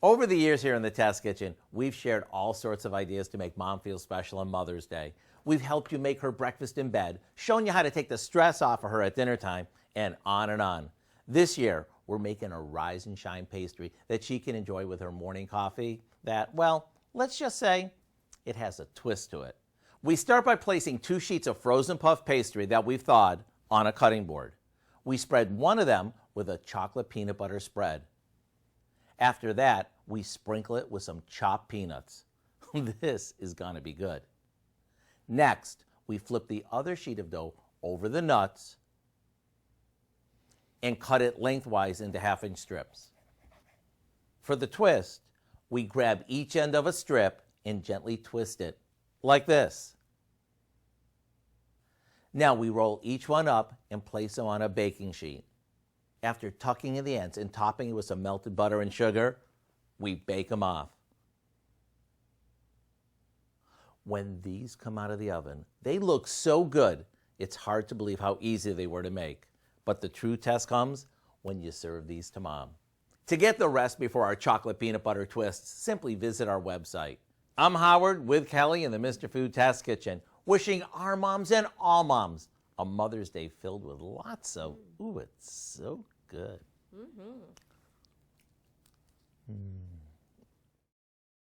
Over the years here in the Test Kitchen, we've shared all sorts of ideas to make Mom feel special on Mother's Day. We've helped you make her breakfast in bed, shown you how to take the stress off of her at dinner time, and on and on. This year, we're making a rise and shine pastry that she can enjoy with her morning coffee that, well, let's just say it has a twist to it. We start by placing 2 sheets of frozen puff pastry that we've thawed on a cutting board. We spread one of them with a chocolate peanut butter spread. After that, we sprinkle it with some chopped peanuts. This is going to be good. Next, we flip the other sheet of dough over the nuts and cut it lengthwise into half-inch strips. For the twist, we grab each end of a strip and gently twist it, like this. Now we roll each one up and place them on a baking sheet. After tucking in the ends and topping it with some melted butter and sugar, we bake them off. When these come out of the oven, they look so good, it's hard to believe how easy they were to make. But the true test comes when you serve these to Mom. To get the recipe for our chocolate peanut butter twists, simply visit our website. I'm Howard with Kelly in the Mr. Food Test Kitchen, wishing our moms and all moms a Mother's Day filled with lots of, ooh, it's so good. Mm-hmm.